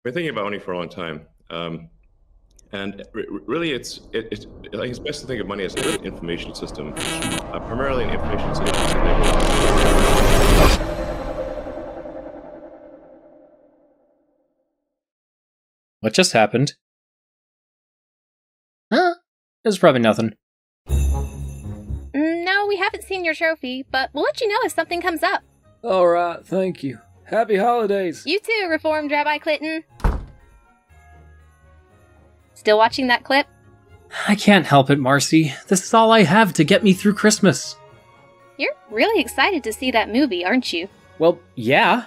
been thinking about Oni for a long time, and really, I think it's best to think of money as an information system, primarily an information system. What just happened? Huh? It was probably nothing. No, we haven't seen your trophy, but we'll let you know if something comes up. Alright, thank you. Happy holidays! You too, Reformed Rabbi Clinton. Still watching that clip? I can't help it, Marcy. This is all I have to get me through Christmas. You're really excited to see that movie, aren't you? Well, yeah.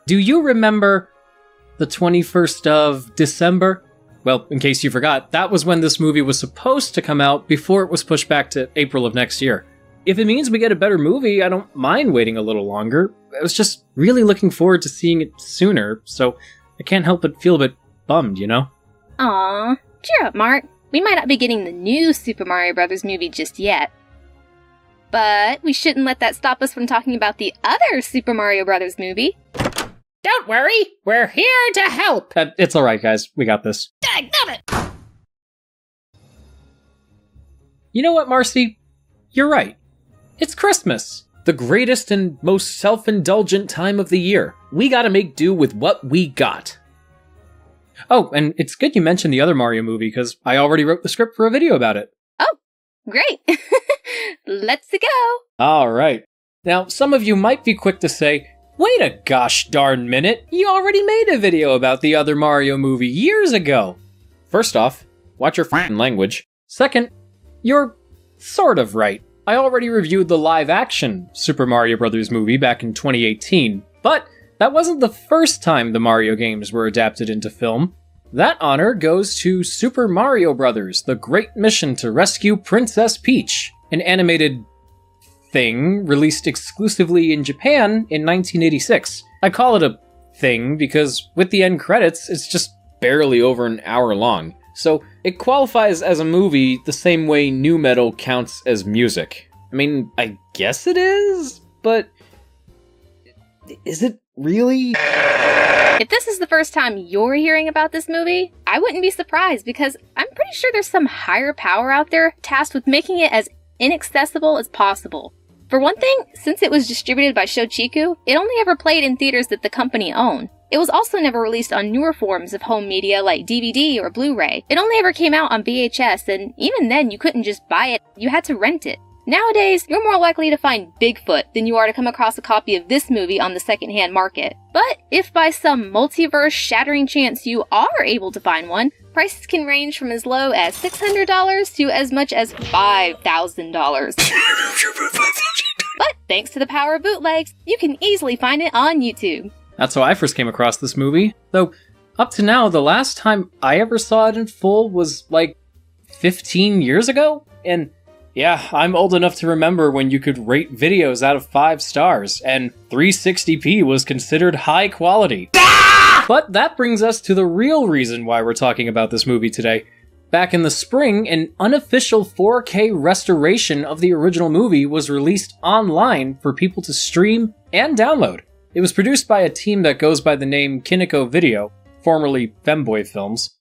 Do you remember the 21st of December? Well, in case you forgot, that was when this movie was supposed to come out before it was pushed back to April of next year. If it means we get a better movie, I don't mind waiting a little longer. I was just really looking forward to seeing it sooner, so I can't help but feel a bit bummed, you know? Aww. Cheer up, Mark. We might not be getting the new Super Mario Bros. Movie just yet. But we shouldn't let that stop us from talking about the other Super Mario Bros. Movie. Don't worry, we're here to help. It's alright, guys. We got this. Dadgummit! You know what, Marcy? You're right. It's Christmas. The greatest and most self-indulgent time of the year. We gotta make do with what we got. Oh, and it's good you mentioned the other Mario movie, because I already wrote the script for a video about it. Oh, great. Let's go. Alright. Now, some of you might be quick to say, wait a gosh darn minute, you already made a video about the other Mario movie years ago. First off, watch your f***ing language. Second, you're sort of right. I already reviewed the live-action Super Mario Bros. Movie back in 2018, but that wasn't the first time the Mario games were adapted into film. That honor goes to Super Mario Bros., The Great Mission to Rescue Princess Peach, an animated thing released exclusively in Japan in 1986. I call it a thing because with the end credits, it's just barely over an hour long. So it qualifies as a movie the same way nu metal counts as music. I mean, I guess it is, but is it really? If this is the first time you're hearing about this movie, I wouldn't be surprised because I'm pretty sure there's some higher power out there tasked with making it as inaccessible as possible. For one thing, since it was distributed by Shochiku, it only ever played in theaters that the company owned. It was also never released on newer forms of home media like DVD or Blu-ray. It only ever came out on VHS, and even then you couldn't just buy it, you had to rent it. Nowadays, you're more likely to find Bigfoot than you are to come across a copy of this movie on the secondhand market. But if by some multiverse-shattering chance you are able to find one, prices can range from as low as $600 to as much as $5,000. But thanks to the power of bootlegs, you can easily find it on YouTube. That's how I first came across this movie. Though, up to now, the last time I ever saw it in full was, like, 15 years ago? And, yeah, I'm old enough to remember when you could rate videos out of 5 stars, and 360p was considered high quality. But that brings us to the real reason why we're talking about this movie today. Back in the spring, an unofficial 4K restoration of the original movie was released online for people to stream and download. It was produced by a team that goes by the name Kineko Video, formerly Femboy Films.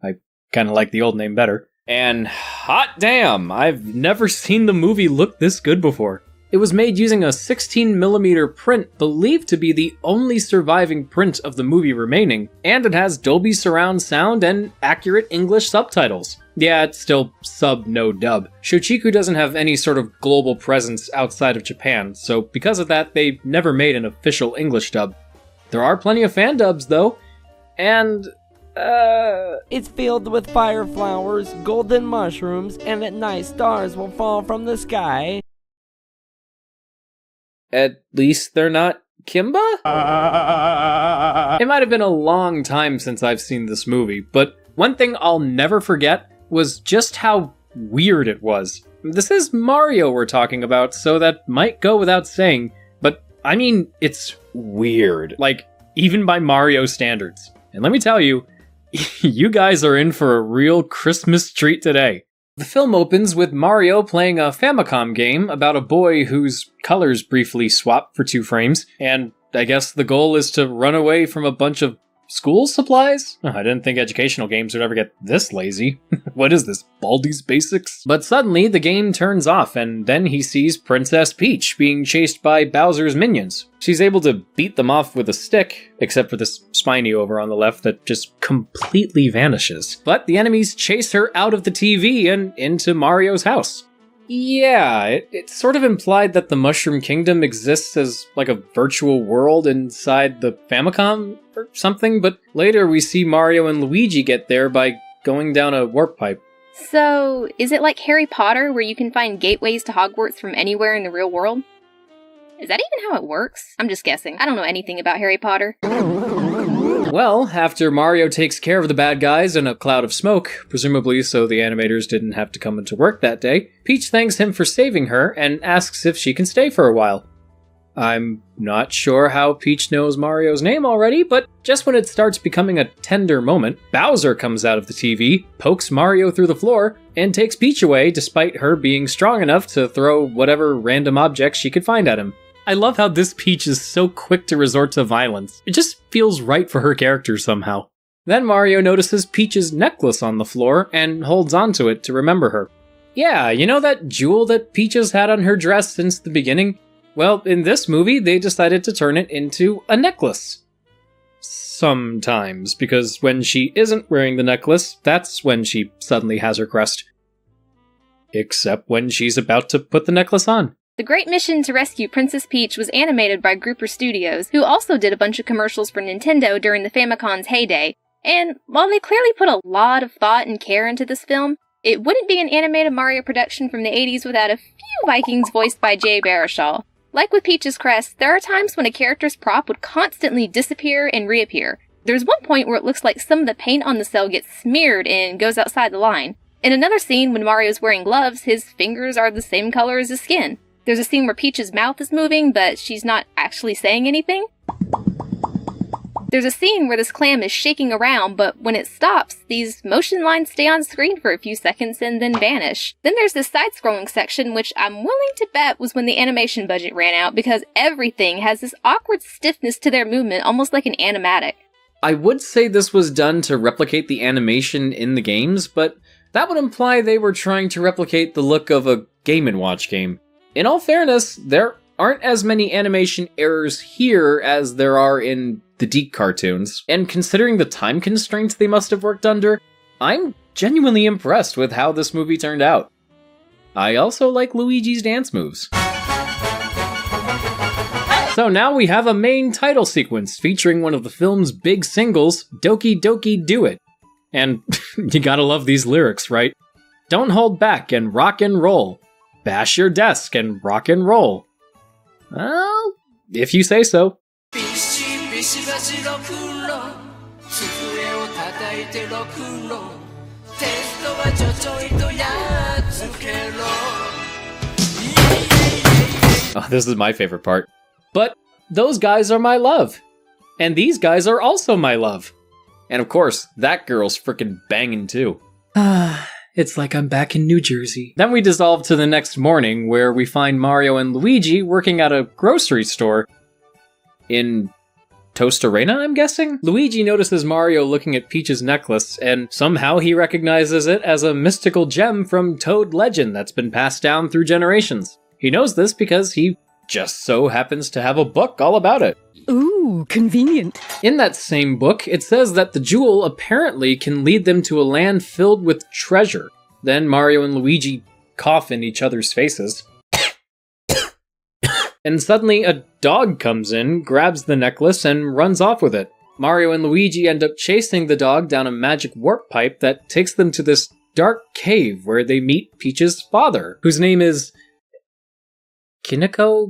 I kinda like the old name better. And hot damn, I've never seen the movie look this good before. It was made using a 16mm print believed to be the only surviving print of the movie remaining, and it has Dolby surround sound and accurate English subtitles. Yeah, it's still sub no dub. Shochiku doesn't have any sort of global presence outside of Japan, so because of that, they never made an official English dub. There are plenty of fan dubs though, and It's filled with fire flowers, golden mushrooms, and at night stars will fall from the sky. at least they're not Kimba? It might have been a long time since I've seen this movie, but one thing I'll never forget was just how weird it was. This is Mario we're talking about, so that might go without saying, but I mean, it's weird. Like, even by Mario standards. And let me tell you, you guys are in for a real Christmas treat today. The film opens with Mario playing a Famicom game about a boy whose colors briefly swap for 2 frames, and I guess the goal is to run away from a bunch of school supplies? Oh, I didn't think educational games would ever get this lazy. What is this, Baldi's Basics? But suddenly, the game turns off, and then he sees Princess Peach being chased by Bowser's minions. She's able to beat them off with a stick, except for this Spiny over on the left that just completely vanishes. But the enemies chase her out of the TV and into Mario's house. Yeah, it's sort of implied that the Mushroom Kingdom exists as like a virtual world inside the Famicom or something, but later we see Mario and Luigi get there by going down a warp pipe. So, is it like Harry Potter where you can find gateways to Hogwarts from anywhere in the real world? Is that even how it works? I'm just guessing. I don't know anything about Harry Potter. Well, after Mario takes care of the bad guys in a cloud of smoke, presumably so the animators didn't have to come into work that day, Peach thanks him for saving her and asks if she can stay for a while. I'm not sure how Peach knows Mario's name already, but just when it starts becoming a tender moment, Bowser comes out of the TV, pokes Mario through the floor, and takes Peach away despite her being strong enough to throw whatever random objects she could find at him. I love how this Peach is so quick to resort to violence. It just feels right for her character somehow. Then Mario notices Peach's necklace on the floor and holds onto it to remember her. Yeah, you know that jewel that Peach has had on her dress since the beginning? Well, in this movie, they decided to turn it into a necklace. Sometimes, because when she isn't wearing the necklace, that's when she suddenly has her crest. Except when she's about to put the necklace on. The Great Mission to Rescue Princess Peach was animated by Grouper Studios, who also did a bunch of commercials for Nintendo during the Famicom's heyday, and while they clearly put a lot of thought and care into this film, it wouldn't be an animated Mario production from the 80s without a few Vikings voiced by Jay Baruchel. Like with Peach's crest, there are times when a character's prop would constantly disappear and reappear. There's one point where it looks like some of the paint on the cell gets smeared and goes outside the line. In another scene, when Mario's wearing gloves, his fingers are the same color as his skin. There's a scene where Peach's mouth is moving, but she's not actually saying anything. There's a scene where this clam is shaking around, but when it stops, these motion lines stay on screen for a few seconds and then vanish. Then there's this side-scrolling section, which I'm willing to bet was when the animation budget ran out, because everything has this awkward stiffness to their movement, almost like an animatic. I would say this was done to replicate the animation in the games, but that would imply they were trying to replicate the look of a Game & Watch game. In all fairness, there aren't as many animation errors here as there are in the Deke cartoons, and considering the time constraints they must have worked under, I'm genuinely impressed with how this movie turned out. I also like Luigi's dance moves. So now we have a main title sequence featuring one of the film's big singles, Doki Doki Do It. And you gotta love these lyrics, right? Don't hold back and rock and roll. Bash your desk and rock and roll. Well, if you say so. Oh, this is my favorite part. But those guys are my love. And these guys are also my love. And of course, that girl's frickin' banging too. It's like I'm back in New Jersey. Then we dissolve to the next morning, where we find Mario and Luigi working at a grocery store in Tostarena, I'm guessing? Luigi notices Mario looking at Peach's necklace, and somehow he recognizes it as a mystical gem from Toad legend that's been passed down through generations. He knows this because he just so happens to have a book all about it. Ooh, convenient. In that same book, it says that the jewel apparently can lead them to a land filled with treasure. Then Mario and Luigi cough in each other's faces. And suddenly a dog comes in, grabs the necklace, and runs off with it. Mario and Luigi end up chasing the dog down a magic warp pipe that takes them to this dark cave where they meet Peach's father, whose name is Kinokos?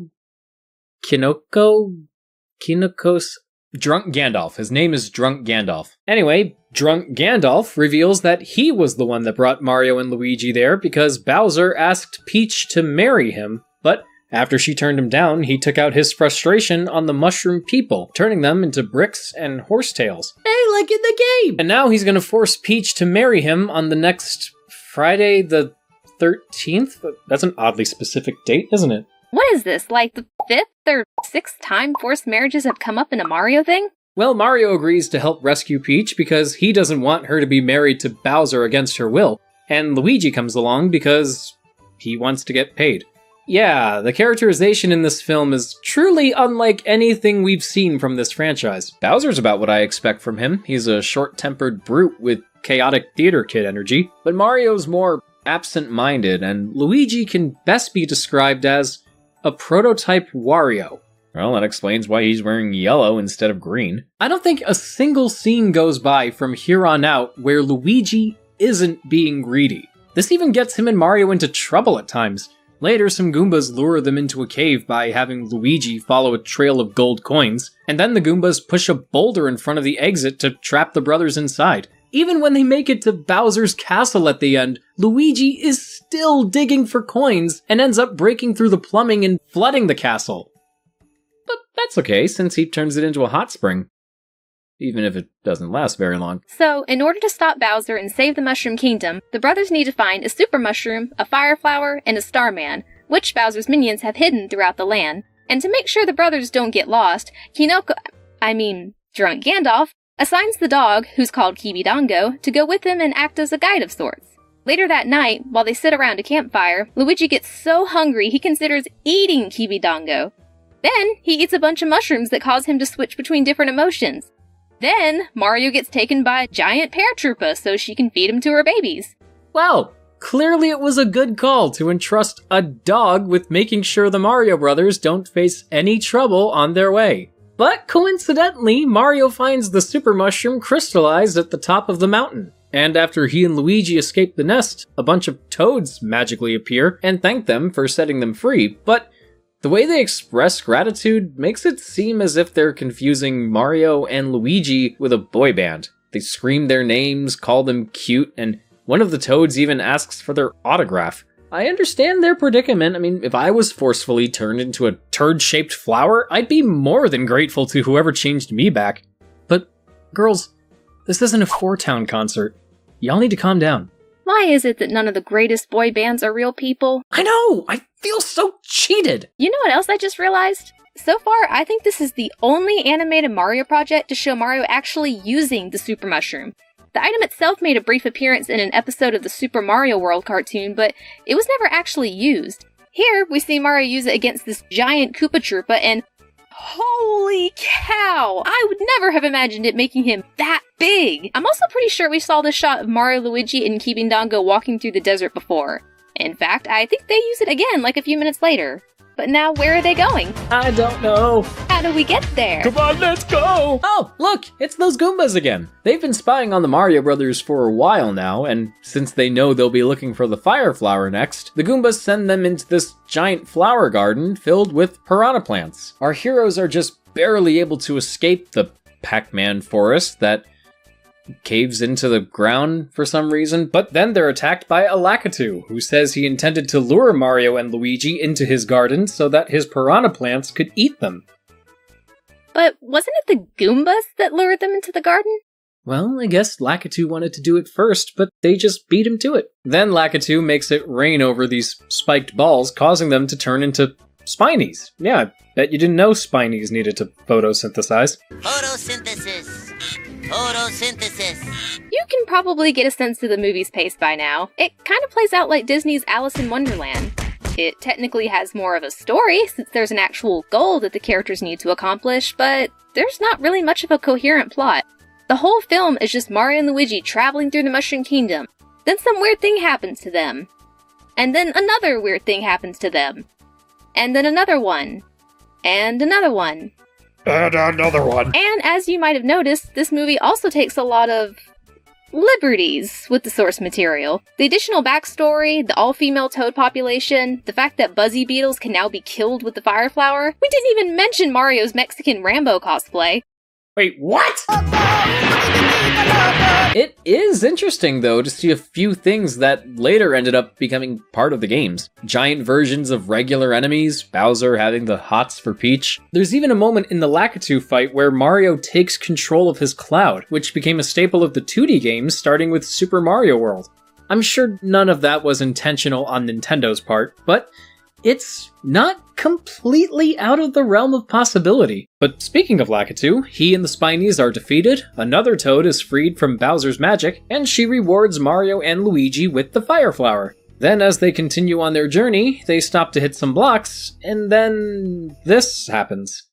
Drunk Gandalf. His name is Drunk Gandalf. Anyway, Drunk Gandalf reveals that he was the one that brought Mario and Luigi there because Bowser asked Peach to marry him, but after she turned him down, he took out his frustration on the mushroom people, turning them into bricks and horsetails. Hey, like in the game! And now he's gonna force Peach to marry him on the next Friday the 13th? That's an oddly specific date, isn't it? What is this, like the 5th or 6th time forced marriages have come up in a Mario thing? Well, Mario agrees to help rescue Peach because he doesn't want her to be married to Bowser against her will, and Luigi comes along because he wants to get paid. Yeah, the characterization in this film is truly unlike anything we've seen from this franchise. Bowser's about what I expect from him. He's a short-tempered brute with chaotic theater kid energy, but Mario's more absent-minded, and Luigi can best be described as a prototype Wario. Well, that explains why he's wearing yellow instead of green. I don't think a single scene goes by from here on out where Luigi isn't being greedy. This even gets him and Mario into trouble at times. Later, some Goombas lure them into a cave by having Luigi follow a trail of gold coins, and then the Goombas push a boulder in front of the exit to trap the brothers inside. Even when they make it to Bowser's castle at the end, Luigi is still digging for coins and ends up breaking through the plumbing and flooding the castle. But that's okay, since he turns it into a hot spring. Even if it doesn't last very long. So, in order to stop Bowser and save the Mushroom Kingdom, the brothers need to find a Super Mushroom, a Fire Flower, and a Starman, which Bowser's minions have hidden throughout the land. And to make sure the brothers don't get lost, Drunk Gandalf, assigns the dog, who's called Kibidango, to go with them and act as a guide of sorts. Later that night, while they sit around a campfire, Luigi gets so hungry he considers eating Kibidango. Then, he eats a bunch of mushrooms that cause him to switch between different emotions. Then, Mario gets taken by a giant paratroopa so she can feed him to her babies. Well, clearly it was a good call to entrust a dog with making sure the Mario brothers don't face any trouble on their way. But coincidentally, Mario finds the Super Mushroom crystallized at the top of the mountain. And after he and Luigi escape the nest, a bunch of toads magically appear and thank them for setting them free. But the way they express gratitude makes it seem as if they're confusing Mario and Luigi with a boy band. They scream their names, call them cute, and one of the toads even asks for their autograph. I understand their predicament. I mean, if I was forcefully turned into a turd-shaped flower, I'd be more than grateful to whoever changed me back. But, girls, this isn't a Four-Town concert. Y'all need to calm down. Why is it that none of the greatest boy bands are real people? I know! I feel so cheated! You know what else I just realized? So far, I think this is the only animated Mario project to show Mario actually using the Super Mushroom. The item itself made a brief appearance in an episode of the Super Mario World cartoon, but it was never actually used. Here, we see Mario use it against this giant Koopa Troopa, and holy cow! I would never have imagined it making him that big! I'm also pretty sure we saw this shot of Mario, Luigi, and Kibidango walking through the desert before. In fact, I think they use it again like a few minutes later. But now, where are they going? I don't know. How do we get there? Come on, let's go! Oh, look! It's those Goombas again! They've been spying on the Mario Brothers for a while now, and since they know they'll be looking for the Fire Flower next, the Goombas send them into this giant flower garden filled with piranha plants. Our heroes are just barely able to escape the Pac-Man forest that caves into the ground for some reason, but then they're attacked by a Lakitu, who says he intended to lure Mario and Luigi into his garden so that his piranha plants could eat them. But wasn't it the Goombas that lured them into the garden? Well, I guess Lakitu wanted to do it first, but they just beat him to it. Then Lakitu makes it rain over these spiked balls, causing them to turn into Spinies. Yeah, I bet you didn't know Spinies needed to photosynthesize. Photosynthesis. Photosynthesis. You can probably get a sense of the movie's pace by now. It kind of plays out like Disney's Alice in Wonderland. It technically has more of a story, since there's an actual goal that the characters need to accomplish, but there's not really much of a coherent plot. The whole film is just Mario and Luigi traveling through the Mushroom Kingdom. Then some weird thing happens to them. And then another weird thing happens to them. And then another one. And another one. And another one. And as you might have noticed, this movie also takes a lot of liberties with the source material. The additional backstory, the all-female toad population, the fact that Buzzy Beetles can now be killed with the Fire Flower. We didn't even mention Mario's Mexican Rambo cosplay. Wait, what? It is interesting, though, to see a few things that later ended up becoming part of the games. Giant versions of regular enemies, Bowser having the hots for Peach. There's even a moment in the Lakitu fight where Mario takes control of his cloud, which became a staple of the 2D games, starting with Super Mario World. I'm sure none of that was intentional on Nintendo's part, but it's not completely out of the realm of possibility. But speaking of Lakitu, he and the Spinies are defeated, another Toad is freed from Bowser's magic, and she rewards Mario and Luigi with the Fire Flower. Then as they continue on their journey, they stop to hit some blocks, and then this happens.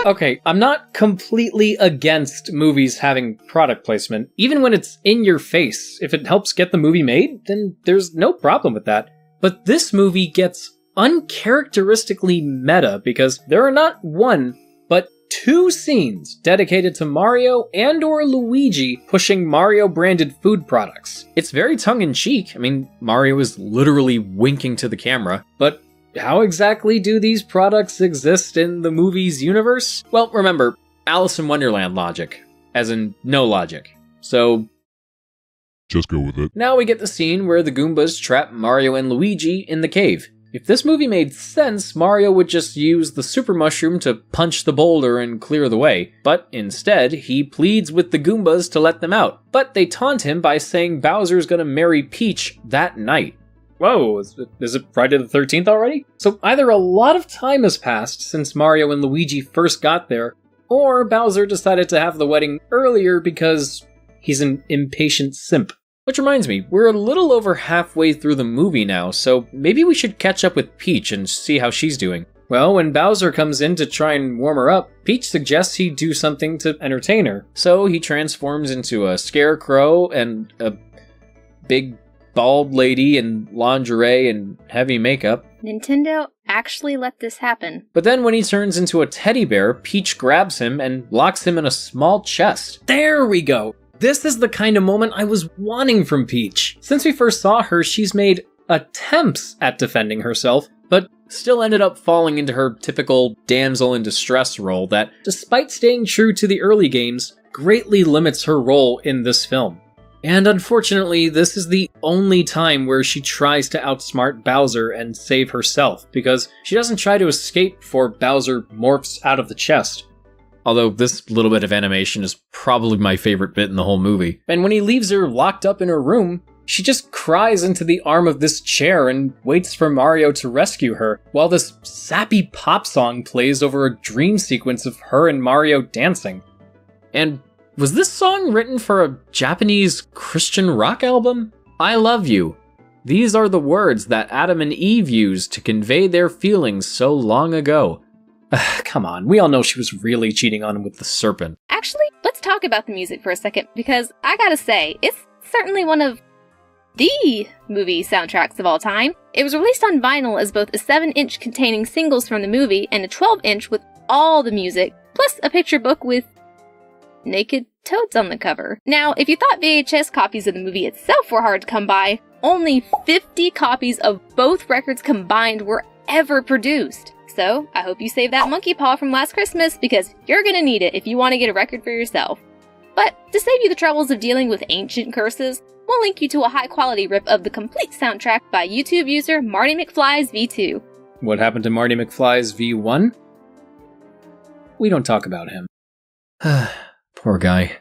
Okay, I'm not completely against movies having product placement, even when it's in your face. If it helps get the movie made, then there's no problem with that. But this movie gets uncharacteristically meta because there are not one, but 2 scenes dedicated to Mario and or Luigi pushing Mario-branded food products. It's very tongue-in-cheek. I mean, Mario is literally winking to the camera, but how exactly do these products exist in the movie's universe? Well, remember, Alice in Wonderland logic, as in no logic. So just go with it. now we get the scene where the Goombas trap Mario and Luigi in the cave. If this movie made sense, Mario would just use the super mushroom to punch the boulder and clear the way, but instead, he pleads with the Goombas to let them out, but they taunt him by saying Bowser's gonna marry Peach that night. Whoa, is it Friday the 13th already? So either a lot of time has passed since Mario and Luigi first got there, or Bowser decided to have the wedding earlier because he's an impatient simp. Which reminds me, we're a little over halfway through the movie now, so maybe we should catch up with Peach and see how she's doing. Well, when Bowser comes in to try and warm her up, Peach suggests he do something to entertain her. So he transforms into a scarecrow and a big bald lady in lingerie and heavy makeup. Nintendo actually let this happen. But then when he turns into a teddy bear, Peach grabs him and locks him in a small chest. There we go! This is the kind of moment I was wanting from Peach. Since we first saw her, she's made attempts at defending herself, but still ended up falling into her typical damsel in distress role that, despite staying true to the early games, greatly limits her role in this film. And unfortunately, this is the only time where she tries to outsmart Bowser and save herself, because she doesn't try to escape before Bowser morphs out of the chest. Although this little bit of animation is probably my favorite bit in the whole movie. And when he leaves her locked up in her room, she just cries into the arm of this chair and waits for Mario to rescue her, while this sappy pop song plays over a dream sequence of her and Mario dancing. And was this song written for a Japanese Christian rock album? I love you. These are the words that Adam and Eve used to convey their feelings so long ago. Come on, we all know she was really cheating on him with the serpent. Actually, let's talk about the music for a second, because I gotta say, it's certainly one of the movie soundtracks of all time. It was released on vinyl as both a 7-inch containing singles from the movie and a 12-inch with all the music, plus a picture book with naked toads on the cover. Now, if you thought VHS copies of the movie itself were hard to come by, only 50 copies of both records combined were ever produced. So, I hope you saved that monkey paw from last Christmas, because you're gonna need it if you want to get a record for yourself. But, to save you the troubles of dealing with ancient curses, we'll link you to a high-quality rip of the complete soundtrack by YouTube user Marty McFly's V2. What happened to Marty McFly's V1? We don't talk about him. Poor guy.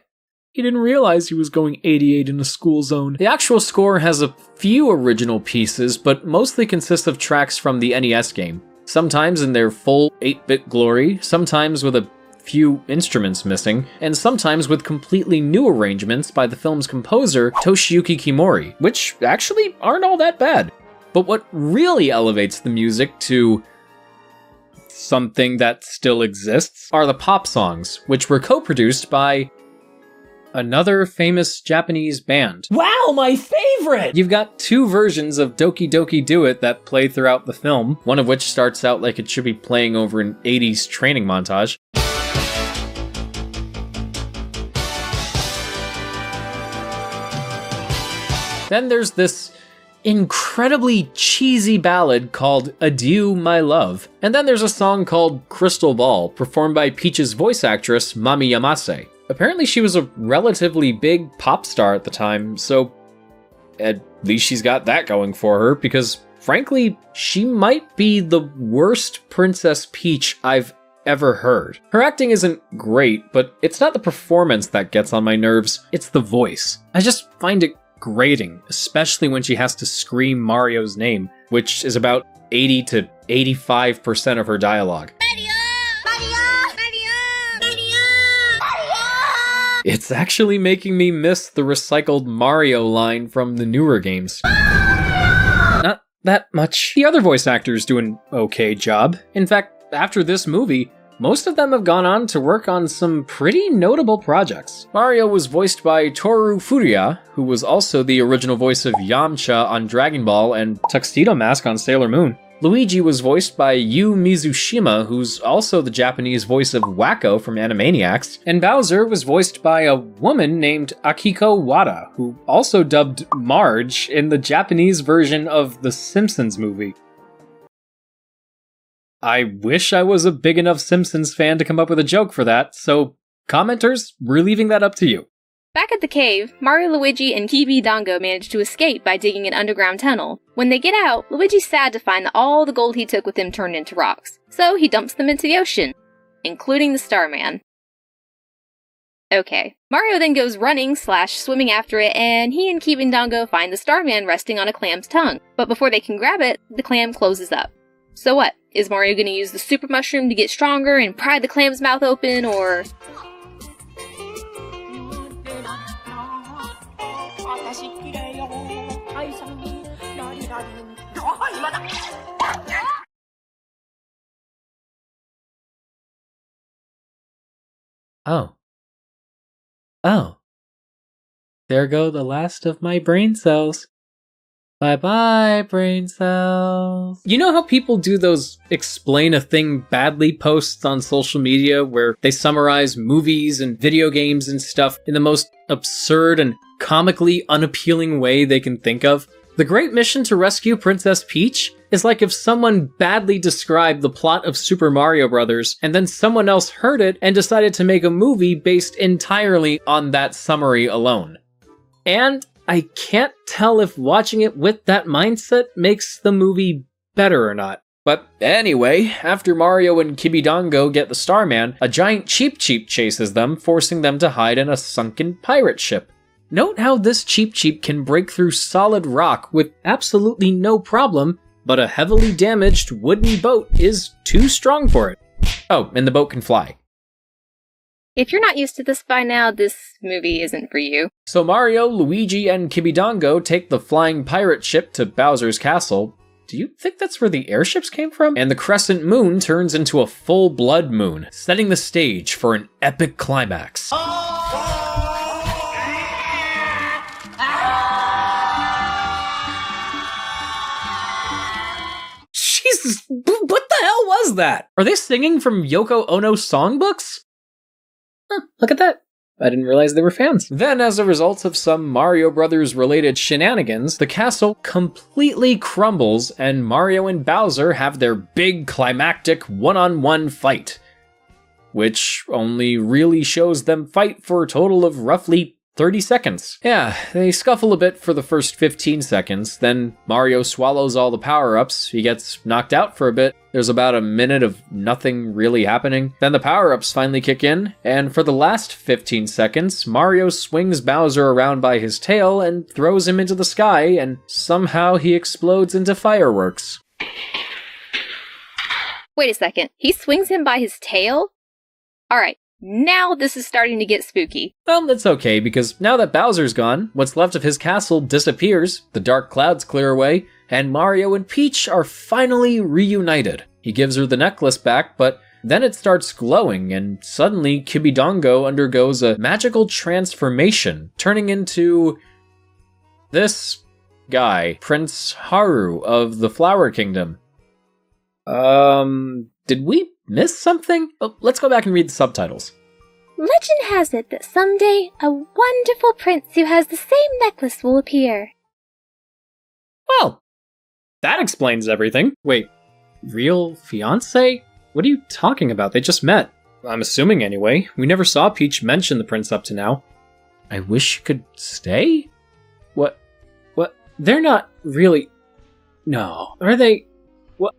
He didn't realize he was going 88 in a school zone. The actual score has a few original pieces, but mostly consists of tracks from the NES game. Sometimes in their full 8-bit glory, sometimes with a few instruments missing, and sometimes with completely new arrangements by the film's composer, Toshiyuki Kimori, which actually aren't all that bad. But what really elevates the music to something that still exists are the pop songs, which were co-produced by another famous Japanese band. Wow, my favorite! You've got 2 versions of Doki Doki Do It that play throughout the film, one of which starts out like it should be playing over an 80s training montage. Then there's this incredibly cheesy ballad called Adieu My Love. And then there's a song called Crystal Ball, performed by Peach's voice actress Mami Yamase. Apparently she was a relatively big pop star at the time, so at least she's got that going for her, because frankly, she might be the worst Princess Peach I've ever heard. Her acting isn't great, but it's not the performance that gets on my nerves, it's the voice. I just find it grating, especially when she has to scream Mario's name, which is about 80 to 85% of her dialogue. It's actually making me miss the recycled Mario line from the newer games. Not that much. The other voice actors do an okay job. In fact, after this movie, most of them have gone on to work on some pretty notable projects. Mario was voiced by Toru Furuya, who was also the original voice of Yamcha on Dragon Ball and Tuxedo Mask on Sailor Moon. Luigi was voiced by Yu Mizushima, who's also the Japanese voice of Wacko from Animaniacs, and Bowser was voiced by a woman named Akiko Wada, who also dubbed Marge in the Japanese version of the Simpsons movie. I wish I was a big enough Simpsons fan to come up with a joke for that, so commenters, we're leaving that up to you. Back at the cave, Mario, Luigi, and Kibi Dango manage to escape by digging an underground tunnel. When they get out, Luigi's sad to find that all the gold he took with him turned into rocks, so he dumps them into the ocean, including the Starman. Okay. Mario then goes running/swimming after it, and he and Kibi Dango find the Starman resting on a clam's tongue. But before they can grab it, the clam closes up. So what? Is Mario gonna use the super mushroom to get stronger and pry the clam's mouth open, or... Oh. There go the last of my brain cells. Bye-bye, brain cells. You know how people do those explain a thing badly posts on social media where they summarize movies and video games and stuff in the most absurd and comically unappealing way they can think of? The Great Mission to Rescue Princess Peach is like if someone badly described the plot of Super Mario Bros. And then someone else heard it and decided to make a movie based entirely on that summary alone. And I can't tell if watching it with that mindset makes the movie better or not. But anyway, after Mario and Kibi Dango get the Starman, a giant Cheep Cheep chases them, forcing them to hide in a sunken pirate ship. Note how this Cheep Cheep can break through solid rock with absolutely no problem, but a heavily damaged wooden boat is too strong for it. Oh, and the boat can fly. If you're not used to this by now, this movie isn't for you. So Mario, Luigi, and Kibi Dango take the flying pirate ship to Bowser's castle. Do you think that's where the airships came from? And the crescent moon turns into a full blood moon, setting the stage for an epic climax. Jesus, what the hell was that? Are they singing from Yoko Ono's songbooks? Huh, look at that. I didn't realize they were fans. Then, as a result of some Mario Brothers related shenanigans, the castle completely crumbles and Mario and Bowser have their big climactic one-on-one fight. Which only really shows them fight for a total of roughly 30 seconds. Yeah, they scuffle a bit for the first 15 seconds, then Mario swallows all the power-ups, he gets knocked out for a bit, there's about a minute of nothing really happening, then the power-ups finally kick in, and for the last 15 seconds, Mario swings Bowser around by his tail and throws him into the sky, and somehow he explodes into fireworks. Wait a second, he swings him by his tail? Alright. Now this is starting to get spooky. Well, it's okay, because now that Bowser's gone, what's left of his castle disappears, the dark clouds clear away, and Mario and Peach are finally reunited. He gives her the necklace back, but then it starts glowing, and suddenly Kibi Dango undergoes a magical transformation, turning into this guy, Prince Haru of the Flower Kingdom. Did we miss something? Oh, let's go back and read the subtitles. Legend has it that someday a wonderful prince who has the same necklace will appear. Well, that explains everything. Wait, real fiancé? What are you talking about? They just met. I'm assuming anyway. We never saw Peach mention the prince up to now. I wish you could stay? What? They're not really... No. Are they... What?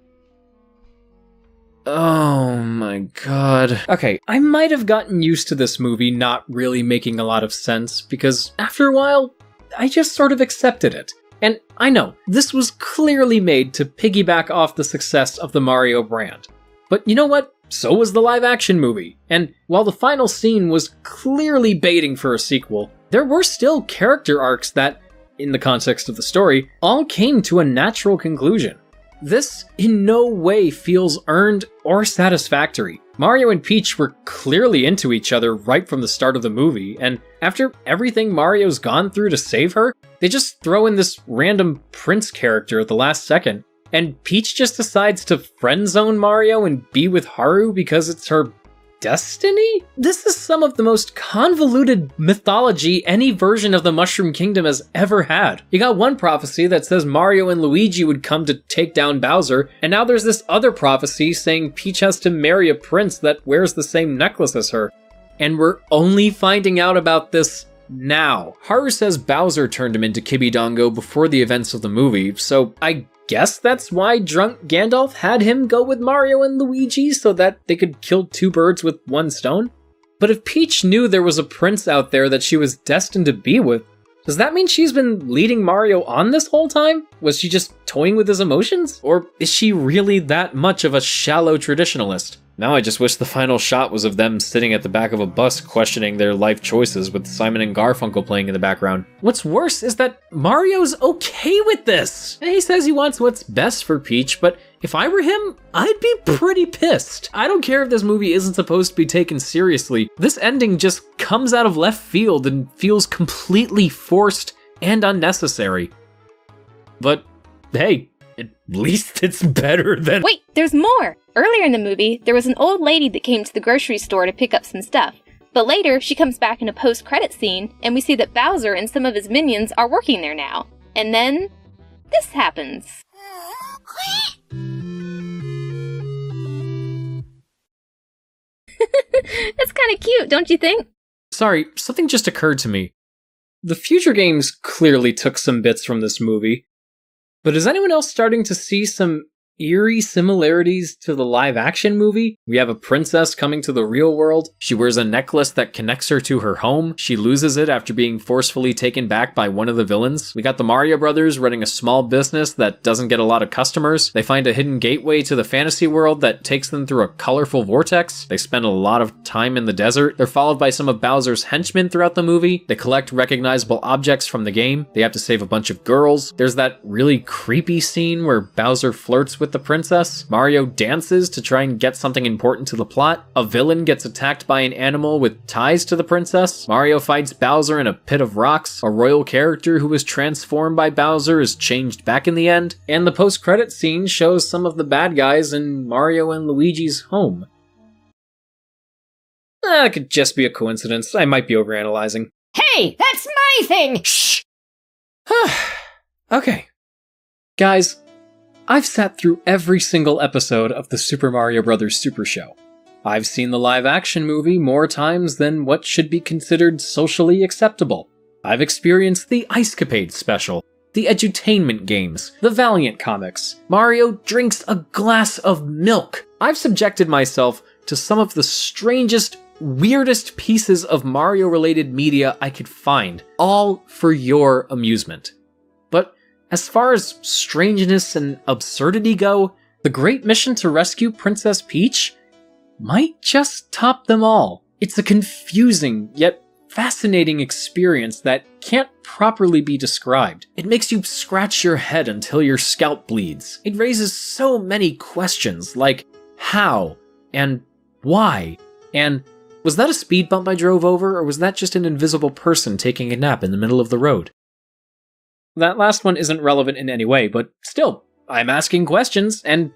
Oh my god. Okay, I might have gotten used to this movie not really making a lot of sense, because after a while, I just sort of accepted it. And I know, this was clearly made to piggyback off the success of the Mario brand. But you know what? So was the live-action movie. And while the final scene was clearly baiting for a sequel, there were still character arcs that, in the context of the story, all came to a natural conclusion. This in no way feels earned or satisfactory. Mario and Peach were clearly into each other right from the start of the movie, and after everything Mario's gone through to save her, they just throw in this random prince character at the last second, and Peach just decides to friend-zone Mario and be with Haru because it's her destiny? This is some of the most convoluted mythology any version of the Mushroom Kingdom has ever had. You got one prophecy that says Mario and Luigi would come to take down Bowser, and now there's this other prophecy saying Peach has to marry a prince that wears the same necklace as her. And we're only finding out about this now. Haru says Bowser turned him into Kibidongo before the events of the movie, so I guess that's why drunk Gandalf had him go with Mario and Luigi so that they could kill two birds with one stone? But if Peach knew there was a prince out there that she was destined to be with, does that mean she's been leading Mario on this whole time? Was she just toying with his emotions? Or is she really that much of a shallow traditionalist? Now I just wish the final shot was of them sitting at the back of a bus questioning their life choices with Simon and Garfunkel playing in the background. What's worse is that Mario's okay with this. He says he wants what's best for Peach, but if I were him, I'd be pretty pissed. I don't care if this movie isn't supposed to be taken seriously. This ending just comes out of left field and feels completely forced and unnecessary. But hey, at least it's better than— Wait, there's more! Earlier in the movie, there was an old lady that came to the grocery store to pick up some stuff. But later, she comes back in a post-credit scene, and we see that Bowser and some of his minions are working there now. And then, this happens. That's kind of cute, don't you think? Sorry, something just occurred to me. The future games clearly took some bits from this movie, but is anyone else starting to see some eerie similarities to the live-action movie? We have a princess coming to the real world. She wears a necklace that connects her to her home. She loses it after being forcefully taken back by one of the villains. We got the Mario brothers running a small business that doesn't get a lot of customers. They find a hidden gateway to the fantasy world that takes them through a colorful vortex. They spend a lot of time in the desert. They're followed by some of Bowser's henchmen throughout the movie. They collect recognizable objects from the game. They have to save a bunch of girls. There's that really creepy scene where Bowser flirts with the princess. Mario dances to try and get something important to the plot. A villain gets attacked by an animal with ties to the princess. Mario fights Bowser in a pit of rocks. A royal character who was transformed by Bowser is changed back in the end. And the post-credit scene shows some of the bad guys in Mario and Luigi's home. That could just be a coincidence. I might be overanalyzing. Hey, that's my thing! Shh! Okay. Guys, I've sat through every single episode of the Super Mario Bros. Super Show. I've seen the live-action movie more times than what should be considered socially acceptable. I've experienced the Ice Capade special, the edutainment games, the Valiant comics. Mario drinks a glass of milk. I've subjected myself to some of the strangest, weirdest pieces of Mario-related media I could find, all for your amusement. But as far as strangeness and absurdity go, the great mission to rescue Princess Peach might just top them all. It's a confusing, yet fascinating experience that can't properly be described. It makes you scratch your head until your scalp bleeds. It raises so many questions, like how, and why, and was that a speed bump I drove over, or was that just an invisible person taking a nap in the middle of the road? That last one isn't relevant in any way, but still, I'm asking questions, and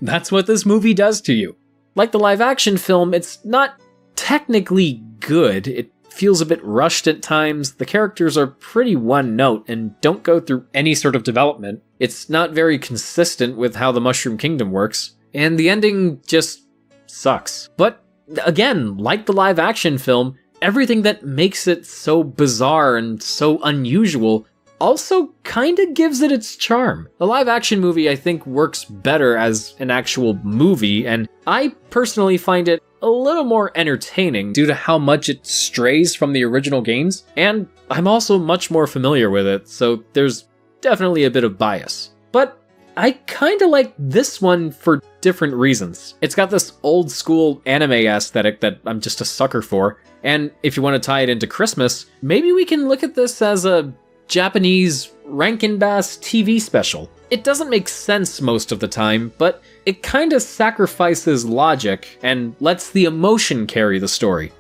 that's what this movie does to you. Like the live-action film, it's not technically good. It feels a bit rushed at times. The characters are pretty one-note and don't go through any sort of development. It's not very consistent with how the Mushroom Kingdom works, and the ending just sucks. But again, like the live-action film, everything that makes it so bizarre and so unusual also kinda gives it its charm. The live action movie, I think, works better as an actual movie, and I personally find it a little more entertaining due to how much it strays from the original games, and I'm also much more familiar with it, so there's definitely a bit of bias. But I kinda like this one for different reasons. It's got this old school anime aesthetic that I'm just a sucker for, and if you want to tie it into Christmas, maybe we can look at this as a Japanese Rankin Bass TV special. It doesn't make sense most of the time, but it kinda sacrifices logic and lets the emotion carry the story.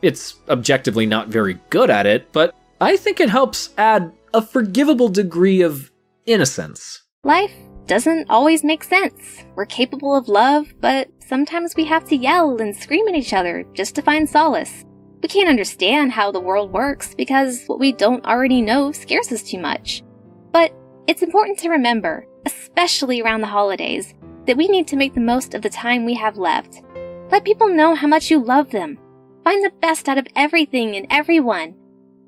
It's objectively not very good at it, but I think it helps add a forgivable degree of innocence. Life doesn't always make sense. We're capable of love, but sometimes we have to yell and scream at each other just to find solace. We can't understand how the world works because what we don't already know scares us too much. But it's important to remember, especially around the holidays, that we need to make the most of the time we have left. Let people know how much you love them. Find the best out of everything and everyone,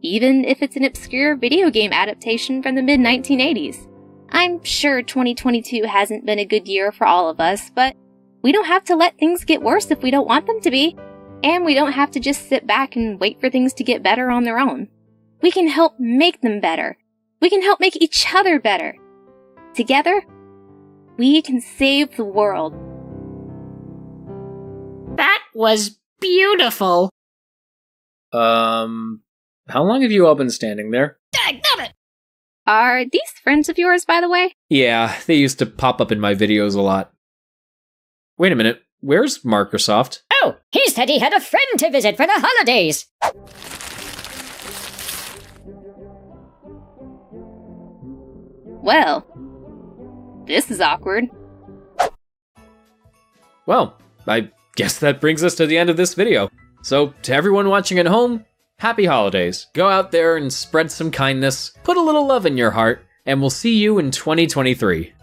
even if it's an obscure video game adaptation from the mid-1980s. I'm sure 2022 hasn't been a good year for all of us, but we don't have to let things get worse if we don't want them to be. And we don't have to just sit back and wait for things to get better on their own. We can help make them better. We can help make each other better. Together, we can save the world. That was beautiful. How long have you all been standing there? Daggone it! Are these friends of yours, by the way? Yeah, they used to pop up in my videos a lot. Wait a minute, where's Microsoft? Oh, he said he had a friend to visit for the holidays. Well, this is awkward. Well, I guess that brings us to the end of this video. So, to everyone watching at home, happy holidays. Go out there and spread some kindness, put a little love in your heart, and we'll see you in 2023.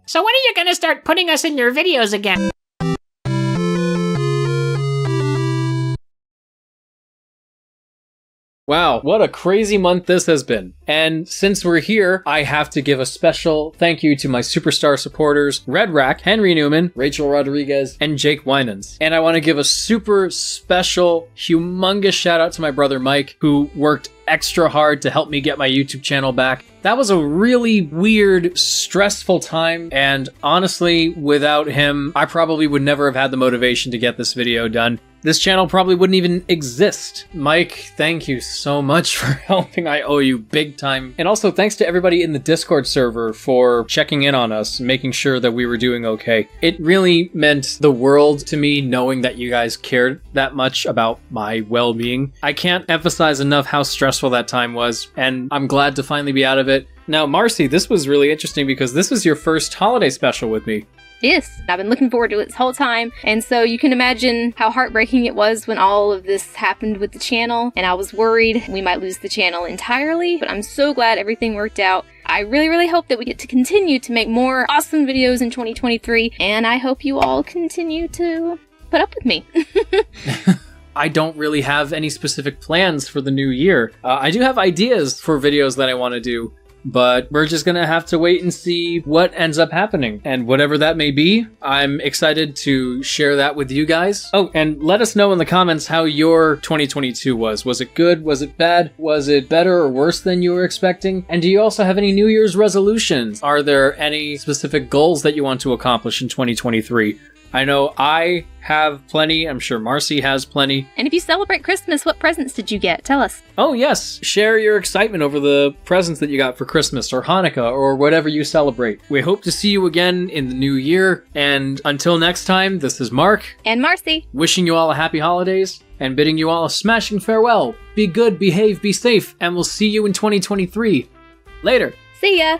So when are you gonna start putting us in your videos again? Wow, what a crazy month this has been. And since we're here, I have to give a special thank you to my superstar supporters, Red Rack, Henry Newman, Rachel Rodriguez, and Jake Winans. And I want to give a super special, humongous shout out to my brother Mike, who worked extra hard to help me get my YouTube channel back. That was a really weird, stressful time, and honestly, without him, I probably would never have had the motivation to get this video done. This channel probably wouldn't even exist. Mike, thank you so much for helping. I owe you big time. And also thanks to everybody in the Discord server for checking in on us, making sure that we were doing okay. It really meant the world to me knowing that you guys cared that much about my well-being. I can't emphasize enough how stressful that time was, and I'm glad to finally be out of it. Now, Marcy, this was really interesting because this was your first holiday special with me. Yes, I've been looking forward to it this whole time, and so you can imagine how heartbreaking it was when all of this happened with the channel, and I was worried we might lose the channel entirely, but I'm so glad everything worked out. I really, really hope that we get to continue to make more awesome videos in 2023, and I hope you all continue to put up with me. I don't really have any specific plans for the new year. I do have ideas for videos that I want to do, but we're just gonna have to wait and see what ends up happening. And whatever that may be, I'm excited to share that with you guys. Oh, and let us know in the comments how your 2022 was. Was it good? Was it bad? Was it better or worse than you were expecting? And do you also have any New Year's resolutions? Are there any specific goals that you want to accomplish in 2023? I know I have plenty. I'm sure Marcy has plenty. And if you celebrate Christmas, what presents did you get? Tell us. Oh yes, share your excitement over the presents that you got for Christmas or Hanukkah or whatever you celebrate. We hope to see you again in the new year. And until next time, this is Mark. And Marcy. Wishing you all a happy holidays and bidding you all a smashing farewell. Be good, behave, be safe, and we'll see you in 2023. Later. See ya.